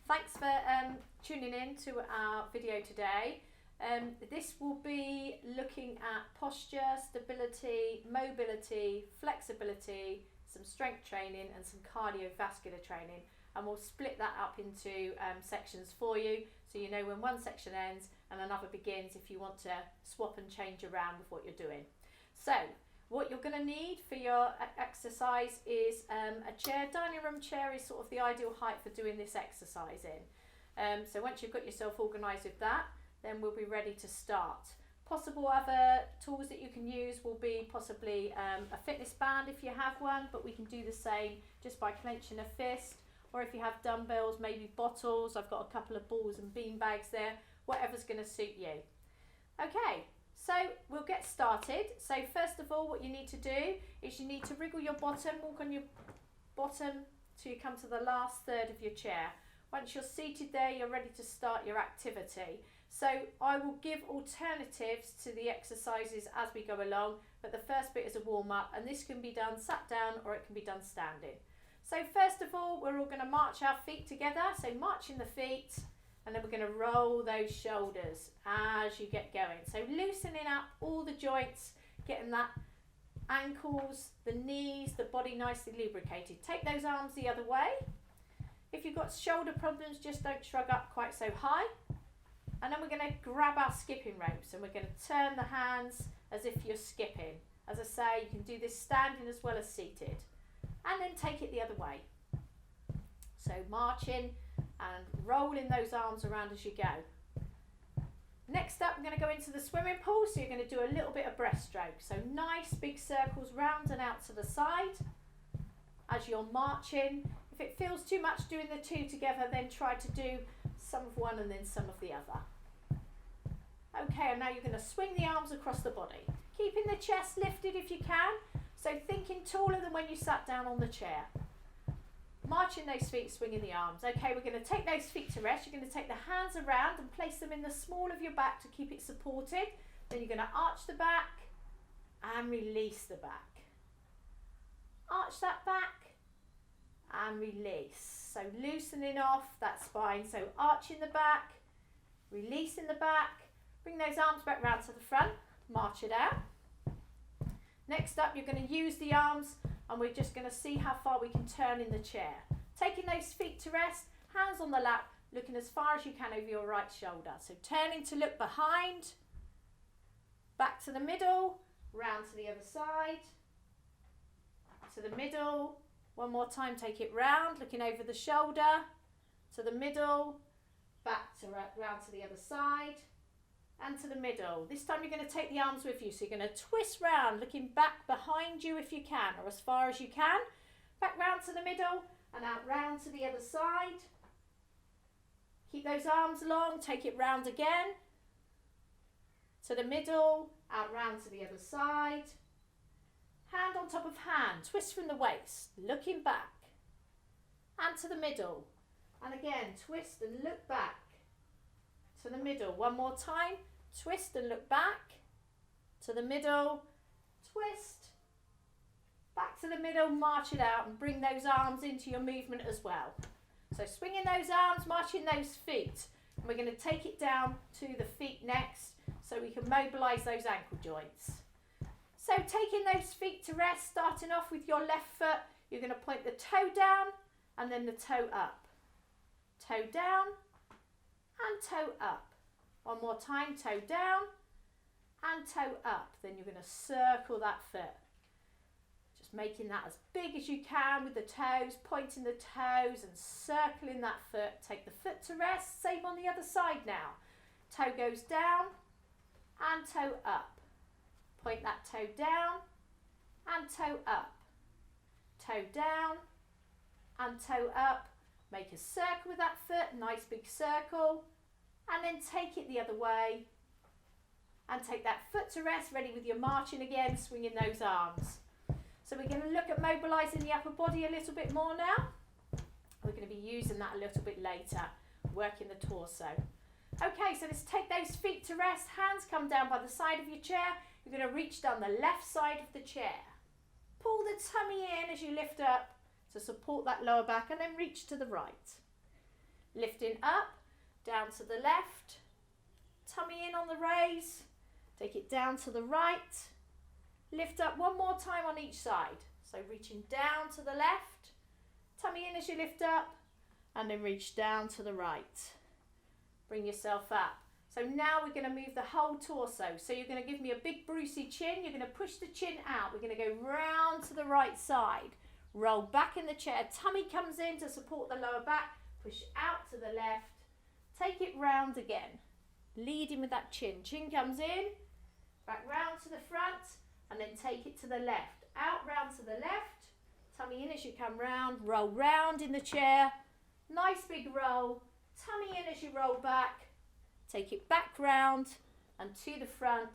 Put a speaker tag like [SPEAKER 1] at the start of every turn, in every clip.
[SPEAKER 1] Thanks for tuning in to our video today. This will be looking at posture, stability, mobility, flexibility, some strength training and some cardiovascular training, and we'll split that up into sections for you so you know when one section ends and another begins if you want to swap and change around with what you're doing. So what you're going to need for your exercise is a chair. Dining room chair is sort of the ideal height for doing this exercise in. So once you've got yourself organised with that, then we'll be ready to start. Possible other tools that you can use will be possibly a fitness band if you have one, but we can do the same just by clenching a fist, or if you have dumbbells, maybe bottles. I've got a couple of balls and bean bags there, whatever's going to suit you. Okay. So we'll get started. So first of all, what you need to do is you need to wriggle your bottom, walk on your bottom till you come to the last third of your chair. Once you're seated there, you're ready to start your activity. So I will give alternatives to the exercises as we go along, but the first bit is a warm up, and this can be done sat down or it can be done standing. So first of all, we're all going to march our feet together. So marching the feet. And then we're going to roll those shoulders as you get going. So loosening up all the joints, getting that ankles, the knees, the body nicely lubricated. Take those arms the other way. If you've got shoulder problems, just don't shrug up quite so high. And then we're going to grab our skipping ropes and we're going to turn the hands as if you're skipping. As I say, you can do this standing as well as seated. And then take it the other way. So marching and rolling those arms around as you go. Next up, we're going to go into the swimming pool, so you're going to do a little bit of breaststroke. So nice big circles round and out to the side as you're marching. If it feels too much doing the two together, then try to do some of one and then some of the other. Okay, and now you're going to swing the arms across the body, keeping the chest lifted if you can, so thinking taller than when you sat down on the chair. Marching those feet, swinging the arms. Okay, we're going to take those feet to rest. You're going to take the hands around and place them in the small of your back to keep it supported. Then you're going to arch the back and release the back. Arch that back and release. So loosening off that spine. So arching the back, releasing the back. Bring those arms back round to the front. March it out. Next up, you're going to use the arms and we're just going to see how far we can turn in the chair. Taking those feet to rest, hands on the lap, looking as far as you can over your right shoulder. So turning to look behind, back to the middle, round to the other side, to the middle. One more time, take it round, looking over the shoulder, to the middle, back to round to the other side, and to the middle. This time you're going to take the arms with you, so you're going to twist round, looking back behind you if you can, or as far as you can. Back round to the middle and out round to the other side. Keep those arms long, take it round again. To the middle, out round to the other side. Hand on top of hand, twist from the waist, looking back. And to the middle. And again, twist and look back. To the middle. One more time. Twist and look back. To the middle. Twist. Back to the middle. March it out and bring those arms into your movement as well. So swinging those arms, marching those feet. And we're going to take it down to the feet next so we can mobilise those ankle joints. So taking those feet to rest, starting off with your left foot, you're going to point the toe down and then the toe up. Toe down and toe up. One more time, toe down and toe up. Then you're going to circle that foot. Just making that as big as you can with the toes, pointing the toes and circling that foot. Take the foot to rest. Same on the other side now. Toe goes down and toe up. Point that toe down and toe up. Toe down and toe up. Make a circle with that foot, nice big circle. And then take it the other way. And take that foot to rest, ready with your marching again, swinging those arms. So we're going to look at mobilising the upper body a little bit more now. We're going to be using that a little bit later, working the torso. Okay, so let's take those feet to rest. Hands come down by the side of your chair. You're going to reach down the left side of the chair. Pull the tummy in as you lift up to support that lower back and then reach to the right. Lifting up, down to the left, tummy in on the raise, take it down to the right, lift up one more time on each side. So reaching down to the left, tummy in as you lift up, and then reach down to the right. Bring yourself up. So now we're going to move the whole torso. So you're going to give me a big Brucey chin. You're going to push the chin out. We're going to go round to the right side. Roll back in the chair. Tummy comes in to support the lower back. Push out to the left. Take it round again. Leading with that chin. Chin comes in. Back round to the front. And then take it to the left. Out round to the left. Tummy in as you come round. Roll round in the chair. Nice big roll. Tummy in as you roll back. Take it back round and to the front,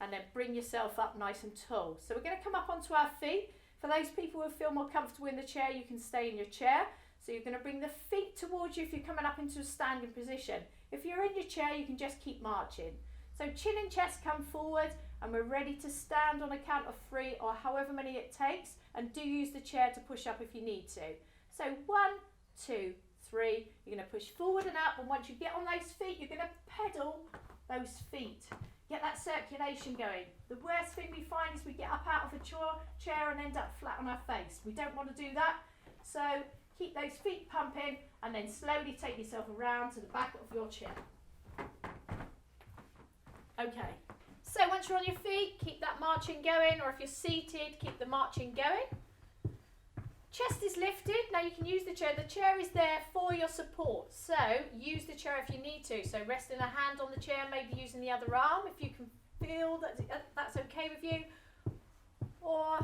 [SPEAKER 1] and then bring yourself up nice and tall. So we're going to come up onto our feet. For those people who feel more comfortable in the chair, you can stay in your chair. So you're going to bring the feet towards you if you're coming up into a standing position. If you're in your chair, you can just keep marching. So chin and chest come forward, and we're ready to stand on a count of 3 or however many it takes, and do use the chair to push up if you need to. So 1, 2, 3, you're going to push forward and up, and once you get on those feet, you're going to pedal those feet. Get that circulation going. The worst thing we find is we get up out of a chair and end up flat on our face. We don't want to do that. So keep those feet pumping, and then slowly take yourself around to the back of your chair. Okay, so once you're on your feet, keep that marching going, or if you're seated, keep the marching going. Chest is lifted. Now you can use the chair. The chair is there for your support. So use the chair if you need to. So resting a hand on the chair, maybe using the other arm if you can feel that that's okay with you. Or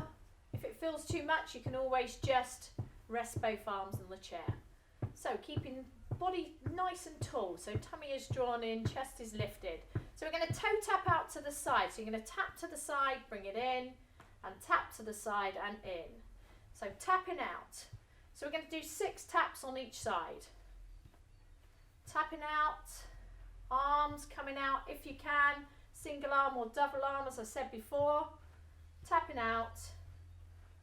[SPEAKER 1] if it feels too much, you can always just rest both arms on the chair. So keeping body nice and tall. So tummy is drawn in, chest is lifted. So we're going to toe tap out to the side. So you're going to tap to the side, bring it in, and tap to the side and in. So tapping out. So we're going to do 6 taps on each side. Tapping out, arms coming out if you can, single arm or double arm as I said before. Tapping out,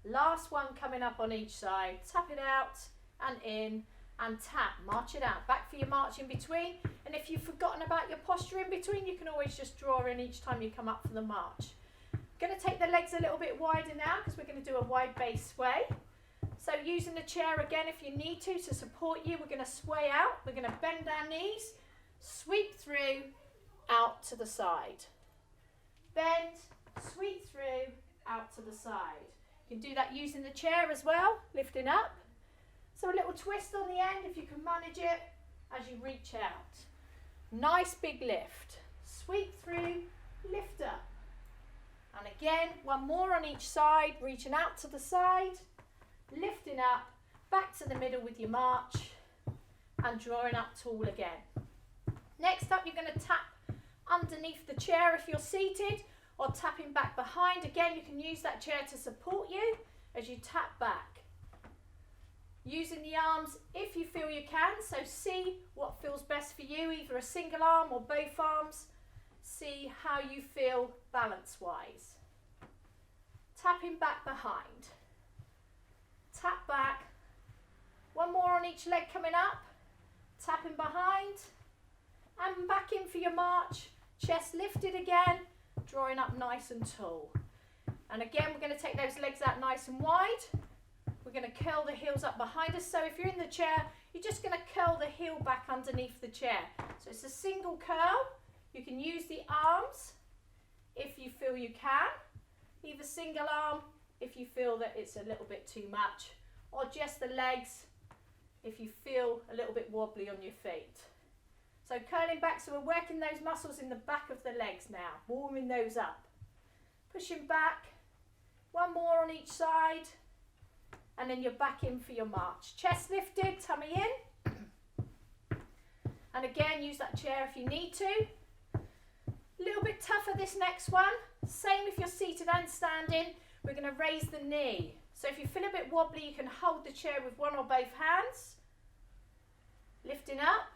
[SPEAKER 1] last one coming up on each side. Tap it out and in and tap, march it out. Back for your march in between, and if you've forgotten about your posture in between, you can always just draw in each time you come up for the march. Going to take the legs a little bit wider now because we're going to do a wide base sway. So using the chair again if you need to support you, we're going to sway out. We're going to bend our knees, sweep through, out to the side. Bend, sweep through, out to the side. You can do that using the chair as well, lifting up. So a little twist on the end if you can manage it as you reach out. Nice big lift. Sweep through, lift up. And again, one more on each side, reaching out to the side, lifting up, back to the middle with your march, and drawing up tall again. Next up, you're going to tap underneath the chair if you're seated, or tapping back behind. Again, you can use that chair to support you as you tap back. Using the arms if you feel you can, so see what feels best for you, either a single arm or both arms. See how you feel balance-wise. Tapping back behind. Tap back. One more on each leg coming up. Tapping behind. And back in for your march. Chest lifted again. Drawing up nice and tall. And again, we're going to take those legs out nice and wide. We're going to curl the heels up behind us. So if you're in the chair, you're just going to curl the heel back underneath the chair. So it's a single curl. You can use the arms if you feel you can, either single arm if you feel that it's a little bit too much, or just the legs if you feel a little bit wobbly on your feet. So curling back, so we're working those muscles in the back of the legs now, warming those up. Pushing back, one more on each side, and then you're back in for your march. Chest lifted, tummy in. And again, use that chair if you need to. A little bit tougher this next one. Same if you're seated and standing. We're going to raise the knee. So if you feel a bit wobbly, you can hold the chair with one or both hands. Lifting up.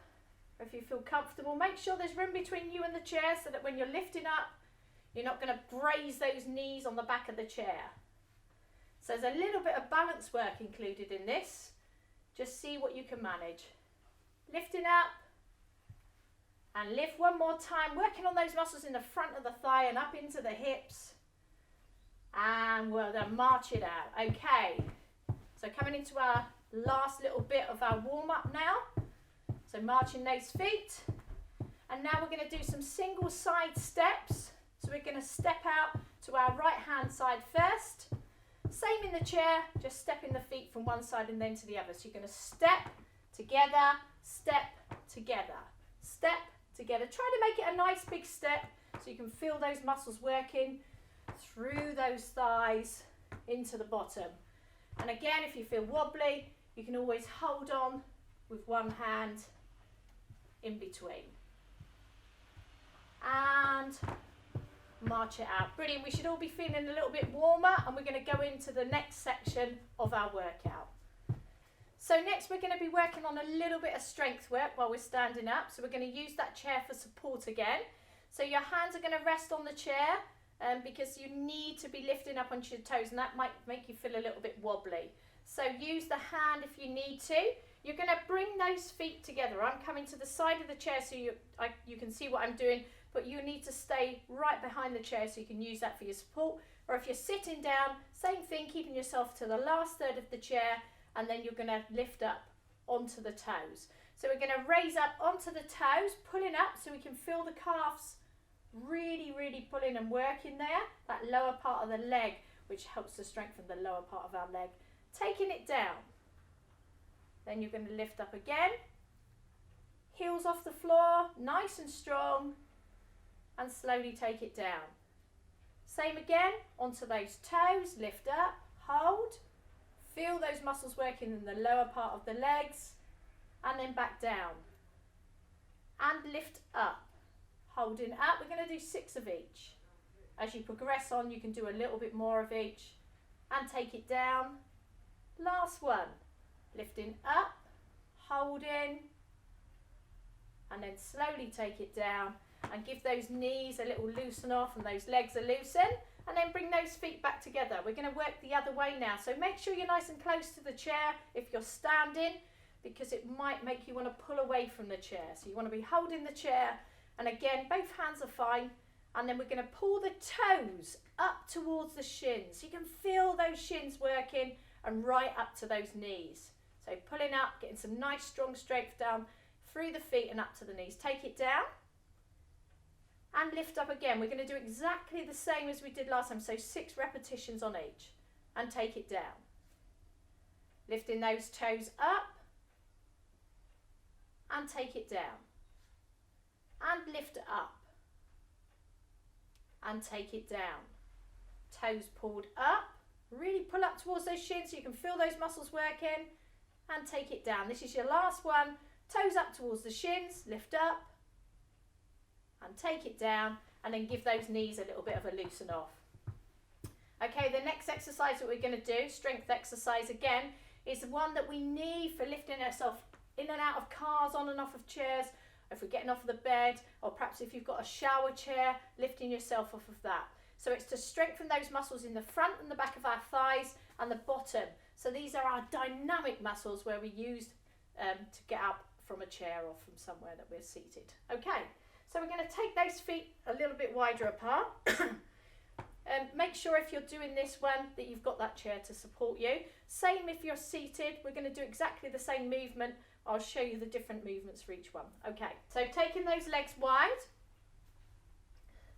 [SPEAKER 1] Or if you feel comfortable, make sure there's room between you and the chair so that when you're lifting up, you're not going to graze those knees on the back of the chair. So there's a little bit of balance work included in this. Just see what you can manage. lifting up, and lift one more time, working on those muscles in the front of the thigh and up into the hips, and we'll then march it out. Okay, so coming into our last little bit of our warm-up now, so marching those feet, and now we're going to do some single side steps. So we're going to step out to our right hand side first, same in the chair, just stepping the feet from one side and then to the other. So you're going to step together, step together, step together. Try to make it a nice big step so you can feel those muscles working through those thighs into the bottom. And again, if you feel wobbly, you can always hold on with one hand in between. And march it out. Brilliant. We should all be feeling a little bit warmer, and we're going to go into the next section of our workout. So next we're going to be working on a little bit of strength work while we're standing up. So we're going to use that chair for support again. So your hands are going to rest on the chair because you need to be lifting up onto your toes, and that might make you feel a little bit wobbly. So use the hand if you need to. You're going to bring those feet together. I'm coming to the side of the chair so you can see what I'm doing, but you need to stay right behind the chair so you can use that for your support. Or if you're sitting down, same thing, keeping yourself to the last third of the chair, and then you're going to lift up onto the toes. So we're going to raise up onto the toes, pulling up so we can feel the calves really, really pulling and working there, that lower part of the leg, which helps to strengthen the lower part of our leg. Taking it down. Then you're going to lift up again, heels off the floor, nice and strong, and slowly take it down. Same again, onto those toes, lift up, hold, feel those muscles working in the lower part of the legs, and then back down. And lift up, holding up. We're going to do 6 of each. As you progress on, you can do a little bit more of each, and take it down. Last one, lifting up, holding, and then slowly take it down. And give those knees a little loosen off and those legs a loosen, and then bring those feet back together. We're going to work the other way now, so make sure you're nice and close to the chair if you're standing, because it might make you want to pull away from the chair. So you want to be holding the chair, and again both hands are fine, and then we're going to pull the toes up towards the shins. You can feel those shins working and right up to those knees. So pulling up, getting some nice strong strength down through the feet and up to the knees. Take it down. And lift up again. We're going to do exactly the same as we did last time, so 6 repetitions on each. And take it down. Lifting those toes up. And take it down. And lift it up. And take it down. Toes pulled up. Really pull up towards those shins so you can feel those muscles working. And take it down. This is your last one. Toes up towards the shins. Lift up. And take it down, and then give those knees a little bit of a loosen off. Okay, the next exercise that we're going to do, strength exercise again, is the one that we need for lifting ourselves in and out of cars, on and off of chairs, if we're getting off of the bed, or perhaps if you've got a shower chair, lifting yourself off of that. So it's to strengthen those muscles in the front and the back of our thighs and the bottom. So these are our dynamic muscles where we use to get up from a chair or from somewhere that we're seated. Okay. So we're going to take those feet a little bit wider apart. Make sure if you're doing this one that you've got that chair to support you. Same if you're seated. We're going to do exactly the same movement. I'll show you the different movements for each one. Okay, so taking those legs wide.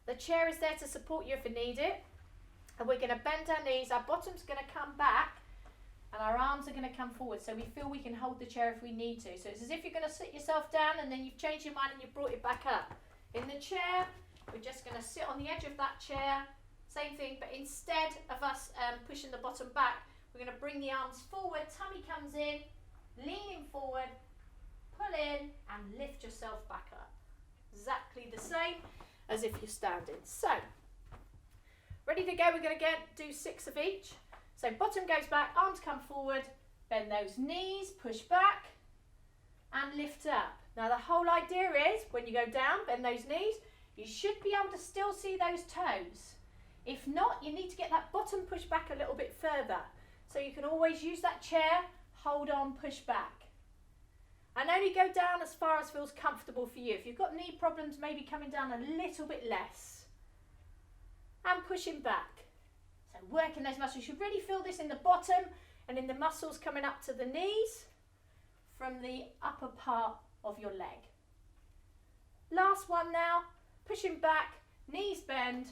[SPEAKER 1] The chair is there to support you if you need it. And we're going to bend our knees. Our bottom's going to come back. And our arms are going to come forward, so we feel we can hold the chair if we need to. So it's as if you're going to sit yourself down and then you've changed your mind and you've brought it back up. In the chair, we're just going to sit on the edge of that chair. Same thing, but instead of us pushing the bottom back, we're going to bring the arms forward, tummy comes in, leaning forward, pull in and lift yourself back up. Exactly the same as if you're standing. So, ready to go, we're going to do 6 of each. So bottom goes back, arms come forward, bend those knees, push back and lift up. Now the whole idea is when you go down, bend those knees, you should be able to still see those toes. If not, you need to get that bottom pushed back a little bit further. So you can always use that chair, hold on, push back. And only go down as far as feels comfortable for you. If you've got knee problems, maybe coming down a little bit less. And pushing back. So working those muscles. You really feel this in the bottom and in the muscles coming up to the knees from the upper part of your leg. Last one now. Pushing back, knees bend,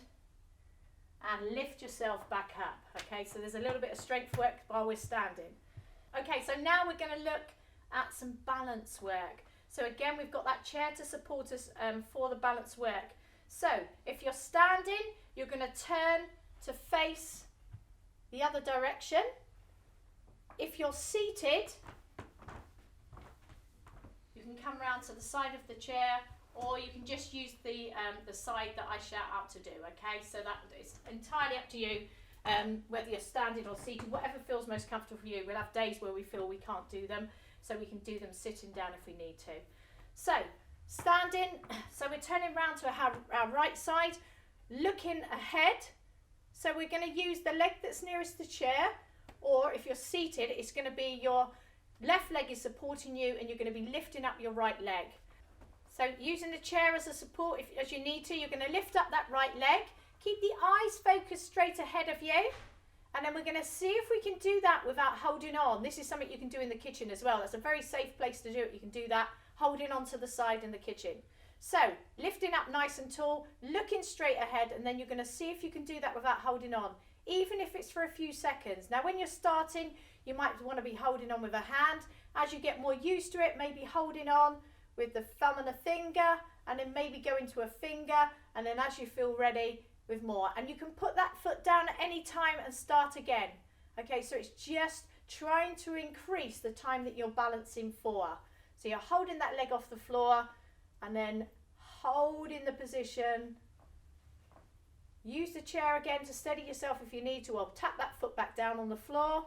[SPEAKER 1] and lift yourself back up. Okay, so there's a little bit of strength work while we're standing. Okay, so now we're going to look at some balance work. So again, we've got that chair to support us for the balance work. So if you're standing, you're going to turn to face the other direction. If you're seated, you can come round to the side of the chair, or you can just use the side that I shout out to do. Okay, so that is entirely up to you, whether you're standing or seated, whatever feels most comfortable for you. We'll have days where we feel we can't do them, so we can do them sitting down if we need to. So standing, so we're turning round to our right side, looking ahead. So we're going to use the leg that's nearest the chair, or if you're seated, it's going to be your left leg is supporting you and you're going to be lifting up your right leg. So using the chair as a support as you need to, you're going to lift up that right leg. Keep the eyes focused straight ahead of you. And then we're going to see if we can do that without holding on. This is something you can do in the kitchen as well. That's a very safe place to do it. You can do that holding on to the side in the kitchen. So lifting up nice and tall, looking straight ahead, and then you're going to see if you can do that without holding on, even if it's for a few seconds. Now when you're starting, you might want to be holding on with a hand. As you get more used to it, maybe holding on with the thumb and a finger, and then maybe go into a finger, and then as you feel ready, with more. And you can put that foot down at any time and start again. Okay, so it's just trying to increase the time that you're balancing for. So you're holding that leg off the floor and then holding the position. Use the chair again to steady yourself if you need to, or tap that foot back down on the floor.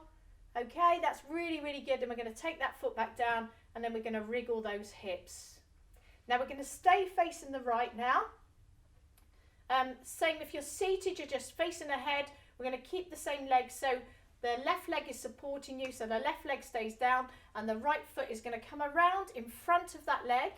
[SPEAKER 1] Okay, that's really, really good. And we're going to take that foot back down, and then we're going to wriggle those hips. Now we're going to stay facing the right now. Same if you're seated, you're just facing ahead. We're going to keep the same leg, so the left leg is supporting you, so the left leg stays down, and the right foot is going to come around in front of that leg,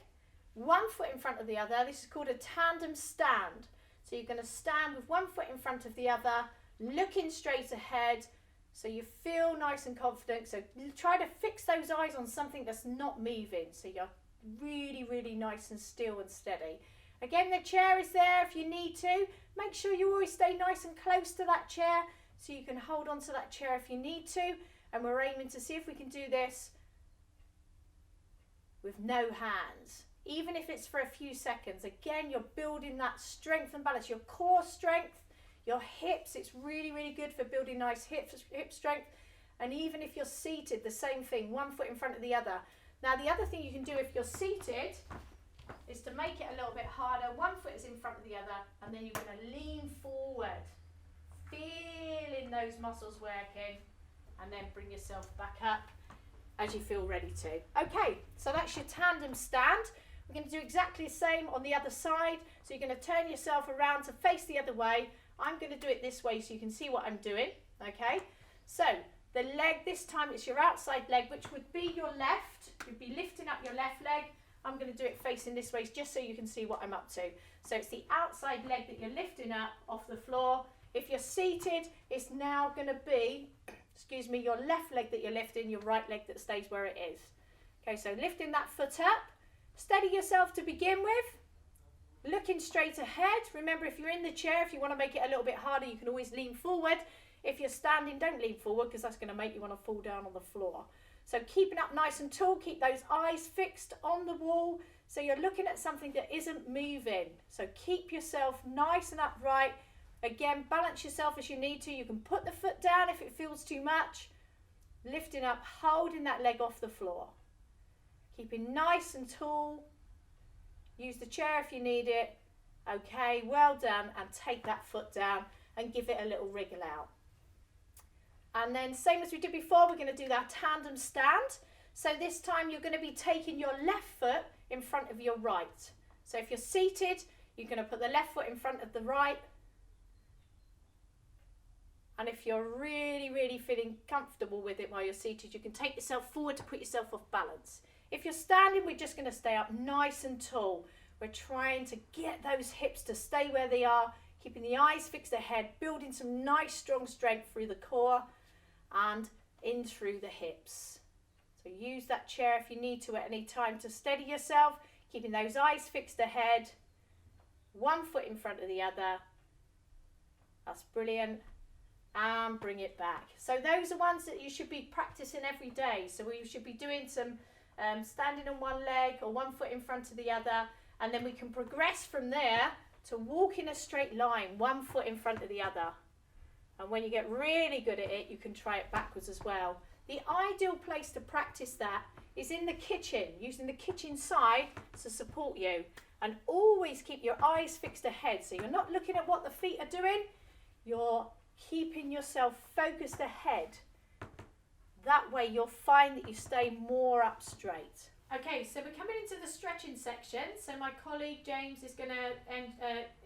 [SPEAKER 1] one foot in front of the other. This is called a tandem stand. So you're going to stand with one foot in front of the other, looking straight ahead, so you feel nice and confident. So try to fix those eyes on something that's not moving, so you're really, really nice and still and steady. Again, the chair is there if you need to. Make sure you always stay nice and close to that chair so you can hold on to that chair if you need to. And we're aiming to see if we can do this with no hands, even if it's for a few seconds. Again, you're building that strength and balance, your core strength, your hips. It's really, really good for building nice hip strength. And even if you're seated, the same thing, one foot in front of the other. Now, the other thing you can do if you're seated is to make it a little bit harder. One foot is in front of the other, and then you're going to lean forward, feeling those muscles working, and then bring yourself back up as you feel ready to. Okay, so that's your tandem stand. We're going to do exactly the same on the other side. So you're going to turn yourself around to face the other way. I'm going to do it this way so you can see what I'm doing. Okay, so the leg, this time it's your outside leg, which would be your left. You'd be lifting up your left leg. I'm going to do it facing this way just so you can see what I'm up to. So it's the outside leg that you're lifting up off the floor. If you're seated, it's now going to be, your left leg that you're lifting, your right leg that stays where it is. Okay, so lifting that foot up. Steady yourself to begin with. Looking straight ahead. Remember, if you're in the chair, if you want to make it a little bit harder, you can always lean forward. If you're standing, don't lean forward because that's going to make you want to fall down on the floor. So keeping up nice and tall, keep those eyes fixed on the wall so you're looking at something that isn't moving. So keep yourself nice and upright. Again, balance yourself as you need to. You can put the foot down if it feels too much. Lifting up, holding that leg off the floor. Keeping nice and tall. Use the chair if you need it. Okay, well done. And take that foot down and give it a little wriggle out. And then same as we did before, we're going to do that tandem stand. So this time you're going to be taking your left foot in front of your right. So if you're seated, you're going to put the left foot in front of the right. And if you're really, really feeling comfortable with it while you're seated, you can take yourself forward to put yourself off balance. If you're standing, we're just going to stay up nice and tall. We're trying to get those hips to stay where they are, keeping the eyes fixed ahead, building some nice strong strength through the core and in through the hips. So use that chair if you need to at any time to steady yourself, keeping those eyes fixed ahead, one foot in front of the other. That's brilliant. And bring it back. So those are ones that you should be practicing every day. So we should be doing some standing on one leg or one foot in front of the other, and then we can progress from there to walk in a straight line, one foot in front of the other. And when you get really good at it, you can try it backwards as well. The ideal place to practice that is in the kitchen, using the kitchen side to support you. And always keep your eyes fixed ahead, so you're not looking at what the feet are doing, you're keeping yourself focused ahead. That way you'll find that you stay more up straight. Okay, so we're coming into the stretching section. So my colleague James is going to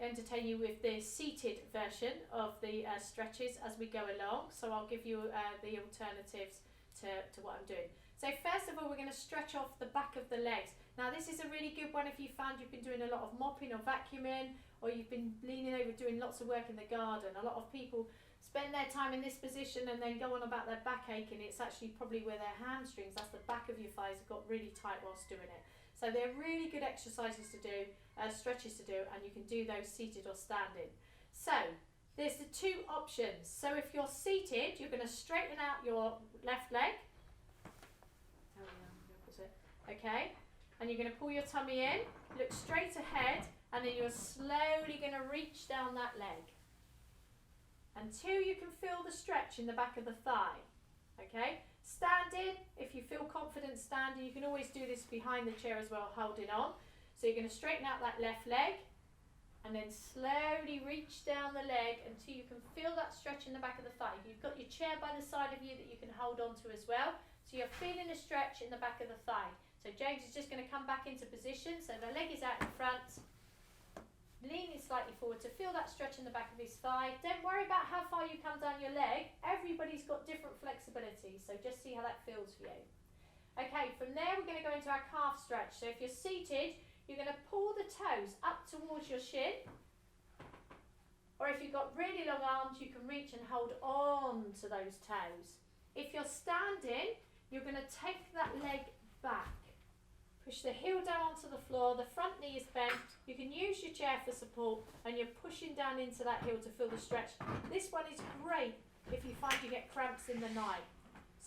[SPEAKER 1] entertain you with the seated version of the stretches as we go along. So I'll give you the alternatives to what I'm doing. So first of all, we're going to stretch off the back of the legs. Now this is a really good one if you found you've been doing a lot of mopping or vacuuming, or you've been leaning over doing lots of work in the garden. A lot of people spend their time in this position and then go on about their back aching. It's actually probably where their hamstrings, that's the back of your thighs, have got really tight whilst doing it. So they're really good exercises to do, stretches to do, and you can do those seated or standing. So there's the two options. So if you're seated, you're going to straighten out your left leg. Okay, and you're going to pull your tummy in, look straight ahead, and then you're slowly going to reach down that leg until you can feel the stretch in the back of the thigh. Okay, standing, if you feel confident standing, you can always do this behind the chair as well, holding on. So you're going to straighten out that left leg and then slowly reach down the leg until you can feel that stretch in the back of the thigh. You've got your chair by the side of you that you can hold on to as well. So you're feeling a stretch in the back of the thigh. So James is just going to come back into position. So the leg is out in front, leaning slightly forward to feel that stretch in the back of his thigh. Don't worry about how far you come down your leg. Everybody's got different flexibility. So just see how that feels for you. Okay, from there we're going to go into our calf stretch. So if you're seated, you're going to pull the toes up towards your shin. Or if you've got really long arms, you can reach and hold on to those toes. If you're standing, you're going to take that leg back. Push the heel down onto the floor, the front knee is bent. You can use your chair for support and you're pushing down into that heel to feel the stretch. This one is great if you find you get cramps in the night.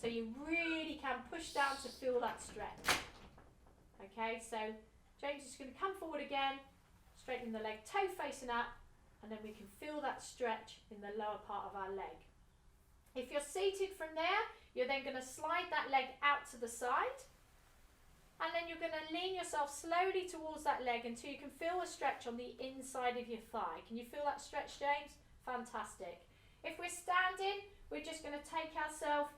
[SPEAKER 1] So you really can push down to feel that stretch. Okay, so James is going to come forward again, straightening the leg, toe facing up, and then we can feel that stretch in the lower part of our leg. If you're seated from there, you're then going to slide that leg out to the side. And then you're going to lean yourself slowly towards that leg until you can feel a stretch on the inside of your thigh. Can you feel that stretch, James? Fantastic. If we're standing, we're just going to take ourselves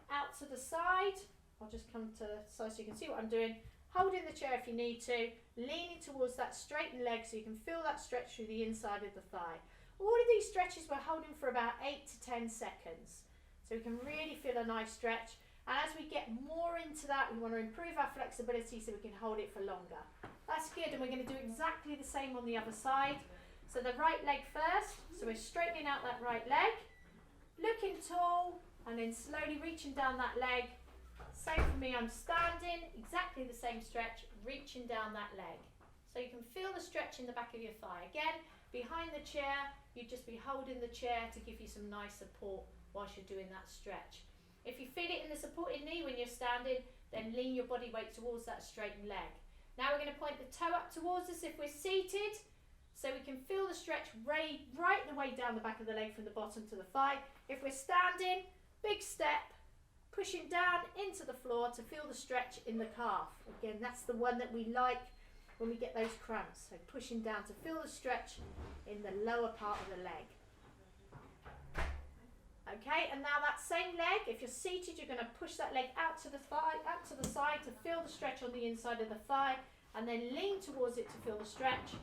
[SPEAKER 1] out to the side. I'll just come to the side so you can see what I'm doing. Holding the chair if you need to, leaning towards that straightened leg so you can feel that stretch through the inside of the thigh. All of these stretches we're holding for about 8 to 10 seconds. So we can really feel a nice stretch. And as we get more into that, we want to improve our flexibility so we can hold it for longer. That's good, and we're going to do exactly the same on the other side. So the right leg first, so we're straightening out that right leg, looking tall, and then slowly reaching down that leg. Same for me, I'm standing, exactly the same stretch, reaching down that leg. So you can feel the stretch in the back of your thigh. Again, behind the chair, you'd just be holding the chair to give you some nice support whilst you're doing that stretch. If you feel it in the supported knee when you're standing, then lean your body weight towards that straightened leg. Now we're going to point the toe up towards us if we're seated, so we can feel the stretch right the way down the back of the leg from the bottom to the thigh. If we're standing, big step, pushing down into the floor to feel the stretch in the calf. Again, that's the one that we like when we get those cramps. So pushing down to feel the stretch in the lower part of the leg. Okay, and now that same leg, if you're seated, you're going to push that leg out to the thigh, out to the side to feel the stretch on the inside of the thigh, and then lean towards it to feel the stretch.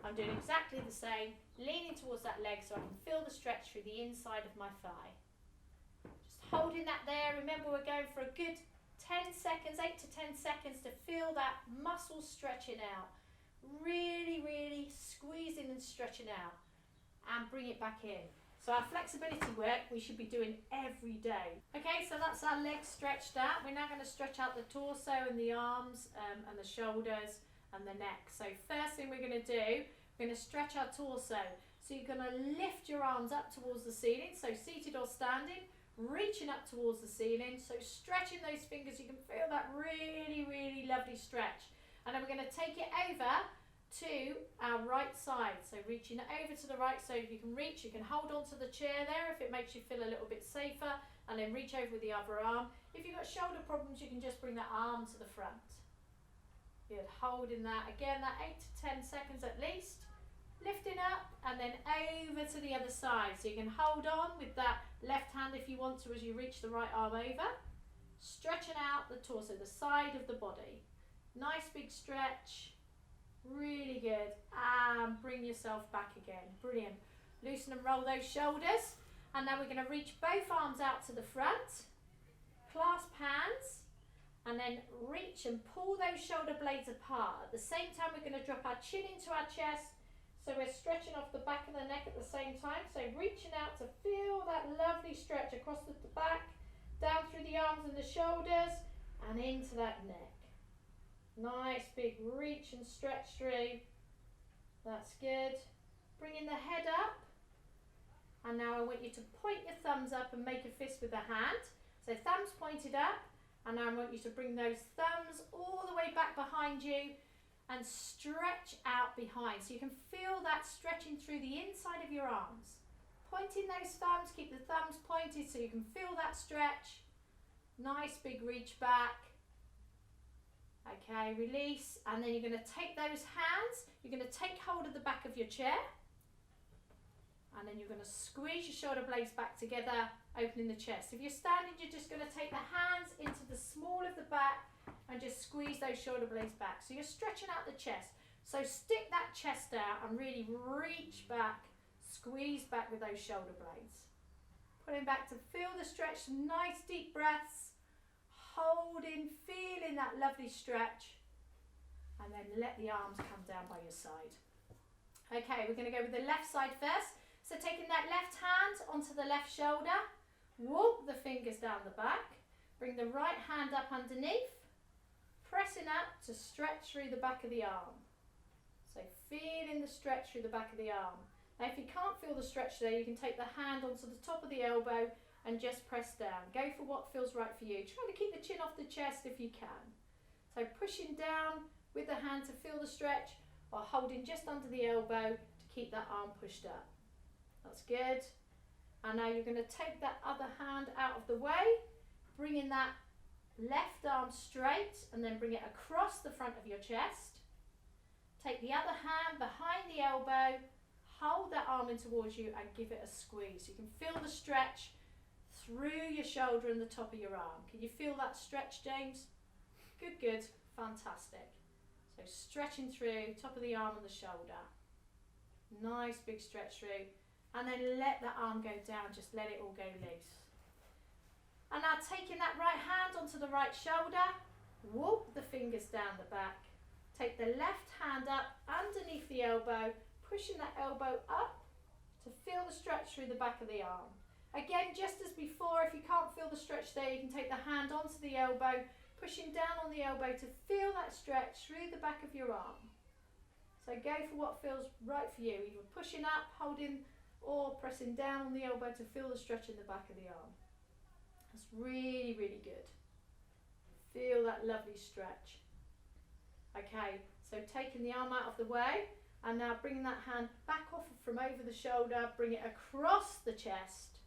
[SPEAKER 1] I'm doing exactly the same, leaning towards that leg so I can feel the stretch through the inside of my thigh. Just holding that there. Remember, we're going for a good 10 seconds, 8 to 10 seconds to feel that muscle stretching out. Really, really squeezing and stretching out, and bring it back in. So our flexibility work we should be doing every day. Okay, so that's our legs stretched out. We're now going to stretch out the torso and the arms and the shoulders and the neck. So first thing we're going to do, we're going to stretch our torso. So you're going to lift your arms up towards the ceiling, so seated or standing, reaching up towards the ceiling. So stretching those fingers, you can feel that really, really lovely stretch. And then we're going to take it over to our right side. So reaching over to the right, so if you can reach, you can hold on to the chair there if it makes you feel a little bit safer, and then reach over with the other arm. If you've got shoulder problems, you can just bring that arm to the front. Good, holding that again, that 8 to 10 seconds at least. Lifting up and then over to the other side. So you can hold on with that left hand if you want to as you reach the right arm over. Stretching out the torso, the side of the body. Nice big stretch. Really good. And bring yourself back again. Brilliant. Loosen and roll those shoulders. And now we're going to reach both arms out to the front. Clasp hands. And then reach and pull those shoulder blades apart. At the same time, we're going to drop our chin into our chest. So we're stretching off the back of the neck at the same time. So reaching out to feel that lovely stretch across the back, down through the arms and the shoulders, and into that neck. Nice big reach and stretch through. That's good. Bringing the head up. And now I want you to point your thumbs up and make a fist with the hand. So thumbs pointed up. And now I want you to bring those thumbs all the way back behind you and stretch out behind. So you can feel that stretching through the inside of your arms. Pointing those thumbs, keep the thumbs pointed so you can feel that stretch. Nice big reach back. Okay, release. And then you're going to take those hands, you're going to take hold of the back of your chair. And then you're going to squeeze your shoulder blades back together, opening the chest. If you're standing, you're just going to take the hands into the small of the back and just squeeze those shoulder blades back. So you're stretching out the chest. So stick that chest out and really reach back, squeeze back with those shoulder blades. Pulling back to feel the stretch, nice deep breaths. Holding, feeling that lovely stretch. And then let the arms come down by your side. Okay, we're going to go with the left side first. So taking that left hand onto the left shoulder, walk the fingers down the back, bring the right hand up underneath, pressing up to stretch through the back of the arm. So feeling the stretch through the back of the arm. Now if you can't feel the stretch there, you can take the hand onto the top of the elbow and just press down. Go for what feels right for you. Try to keep the chin off the chest if you can. So pushing down with the hand to feel the stretch, or holding just under the elbow to keep that arm pushed up. That's good. And now you're going to take that other hand out of the way, bringing that left arm straight and then bring it across the front of your chest. Take the other hand behind the elbow, hold that arm in towards you and give it a squeeze. You can feel the stretch through your shoulder and the top of your arm. Can you feel that stretch, James? Good, good, fantastic. So stretching through top of the arm and the shoulder. Nice big stretch through. And then let the arm go down, just let it all go loose. And now taking that right hand onto the right shoulder, walk the fingers down the back. Take the left hand up underneath the elbow, pushing that elbow up to feel the stretch through the back of the arm. Again, just as before, if you can't feel the stretch there, you can take the hand onto the elbow, pushing down on the elbow to feel that stretch through the back of your arm. So go for what feels right for you, either pushing up, holding, or pressing down on the elbow to feel the stretch in the back of the arm. That's really, really good. Feel that lovely stretch. Okay, so taking the arm out of the way, and now bringing that hand back off from over the shoulder, bring it across the chest.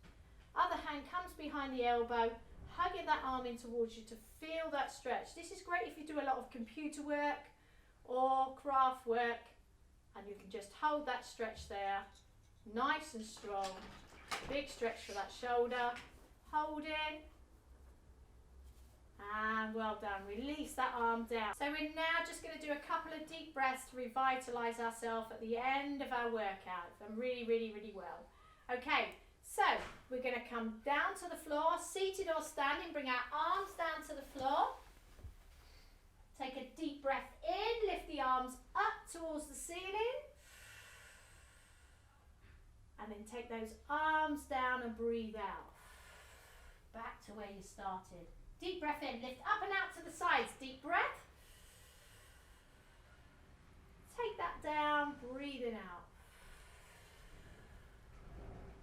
[SPEAKER 1] Other hand comes behind the elbow, hugging that arm in towards you to feel that stretch. This is great if you do a lot of computer work or craft work, and you can just hold that stretch there. Nice and strong. Big stretch for that shoulder. Holding. And well done. Release that arm down. So we're now just going to do a couple of deep breaths to revitalise ourselves at the end of our workout. Done really, really, really well. Okay, So we're going to come down to the floor, seated or standing, bring our arms down to the floor. Take a deep breath in, lift the arms up towards the ceiling. And then take those arms down and breathe out. Back to where you started. Deep breath in, lift up and out to the sides. Deep breath. Take that down, breathing out.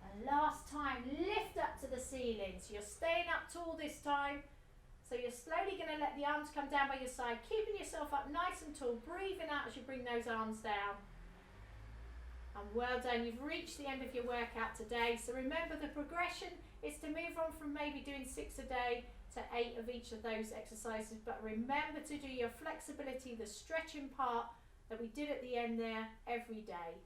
[SPEAKER 1] And last time, lift up to the ceiling. So you're staying up tall this time. So you're slowly going to let the arms come down by your side, keeping yourself up nice and tall, breathing out as you bring those arms down. And well done, you've reached the end of your workout today. So remember, the progression is to move on from maybe doing 6 a day to 8 of each of those exercises. But remember to do your flexibility, the stretching part that we did at the end there every day.